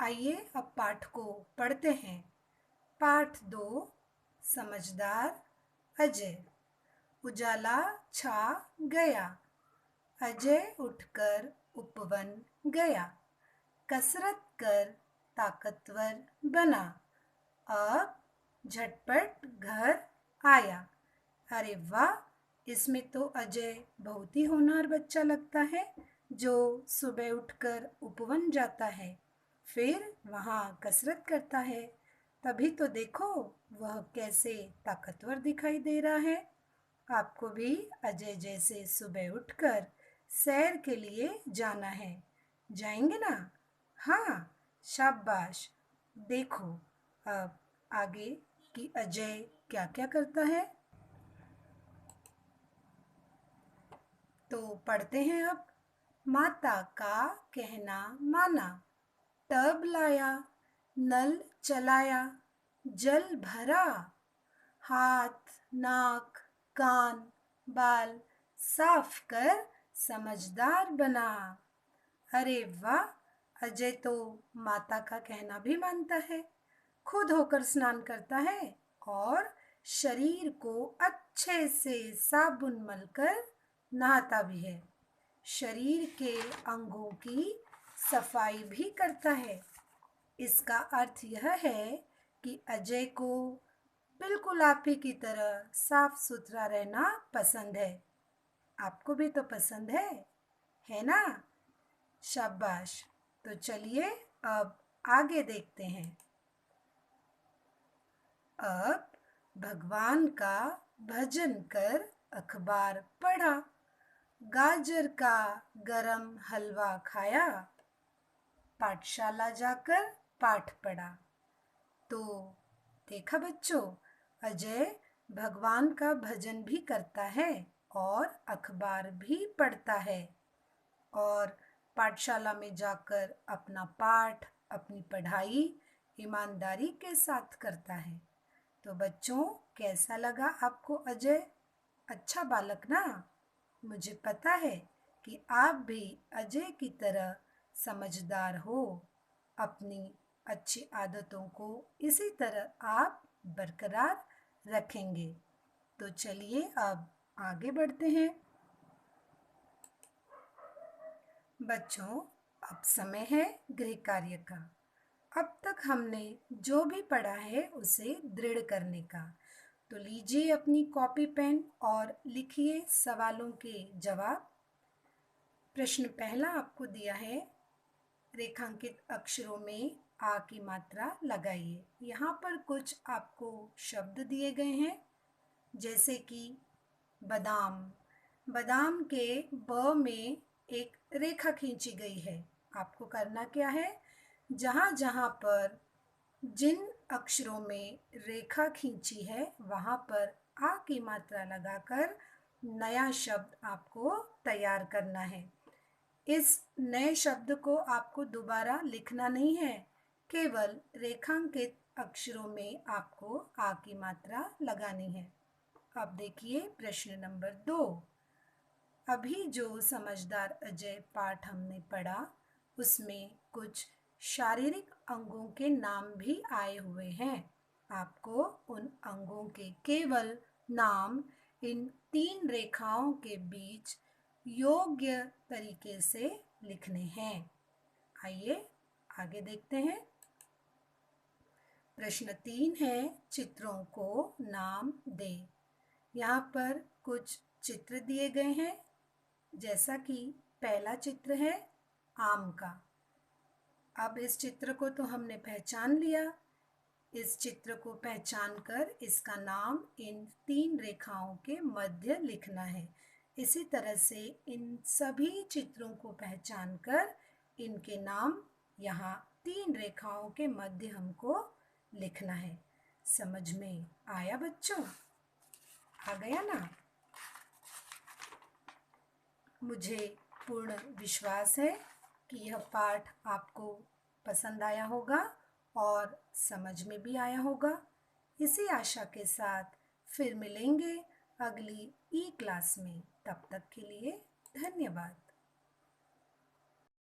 आइए अब पाठ को पढ़ते हैं। पाठ 2, समझदार अजय। उजाला छा गया, अजय उठकर उपवन गया, कसरत कर ताकतवर बना, अब झटपट घर आया। अरे वाह, इसमें तो अजय बहुत ही होनहार बच्चा लगता है जो सुबह उठकर उपवन जाता है, फिर वहाँ कसरत करता है। तभी तो देखो वह कैसे ताकतवर दिखाई दे रहा है। आपको भी अजय जैसे सुबह उठकर सैर के लिए जाना है। जाएंगे ना? हाँ, शाबाश। देखो अब आगे कि अजय क्या क्या करता है। तो पढ़ते हैं अब। माता का कहना माना, टब लाया, नल चलाया, जल भरा, हाथ नाक कान बाल साफ कर समझदार बना। अरे वाह, अजय तो माता का कहना भी मानता है, खुद होकर स्नान करता है और शरीर को अच्छे से साबुन मलकर नहाता भी है। शरीर के अंगों की सफाई भी करता है। इसका अर्थ यह है कि अजय को बिल्कुल आप ही की तरह साफ सुथरा रहना पसंद है। आपको भी तो पसंद है ना? शाबाश। तो चलिए अब आगे देखते हैं। अब भगवान का भजन कर अखबार पढ़ा, गाजर का गरम हलवा खाया, पाठशाला जाकर पाठ पढ़ा। तो देखा बच्चों, अजय भगवान का भजन भी करता है और अखबार भी पढ़ता है और पाठशाला में जाकर अपना पाठ, अपनी पढ़ाई ईमानदारी के साथ करता है। तो बच्चों, कैसा लगा आपको अजय? अच्छा बालक ना? मुझे पता है कि आप भी अजय की तरह समझदार हो। अपनी अच्छी आदतों को इसी तरह आप बरकरार रखेंगे। तो चलिए अब आगे बढ़ते हैं। बच्चों, अब समय है गृह कार्य का। अब तक हमने जो भी पढ़ा है उसे दृढ़ करने का। तो लीजिए अपनी कॉपी पेन और लिखिए सवालों के जवाब। प्रश्न पहला आपको दिया है, रेखांकित अक्षरों में आ की मात्रा लगाइए। यहाँ पर कुछ आपको शब्द दिए गए हैं, जैसे कि बादाम। बादाम के ब में एक रेखा खींची गई है। आपको करना क्या है, जहाँ जहाँ पर जिन अक्षरों में रेखा खींची है वहाँ पर आ की मात्रा लगाकर नया शब्द आपको तैयार करना है। इस नए शब्द को आपको दोबारा लिखना नहीं है, केवल रेखांकित अक्षरों में आपको आ की मात्रा लगानी है। अब देखिए प्रश्न नंबर 2। अभी जो समझदार अजय पाठ हमने पढ़ा उसमें कुछ शारीरिक अंगों के नाम भी आए हुए हैं। आपको उन अंगों के केवल नाम इन 3 रेखाओं के बीच योग्य तरीके से लिखने हैं। आइए आगे देखते हैं। प्रश्न 3 है, चित्रों को नाम दे। यहाँ पर कुछ चित्र दिए गए हैं, जैसा कि पहला चित्र है आम का। अब इस चित्र को तो हमने पहचान लिया। इस चित्र को पहचान कर इसका नाम इन 3 रेखाओं के मध्य लिखना है। इसी तरह से इन सभी चित्रों को पहचान कर इनके नाम यहाँ 3 रेखाओं के मध्य हमको लिखना है। समझ में आया बच्चों? आ गया ना? मुझे पूर्ण विश्वास है कि यह पाठ आपको पसंद आया होगा और समझ में भी आया होगा। इसी आशा के साथ फिर मिलेंगे अगली ई क्लास में। तब तक के लिए धन्यवाद।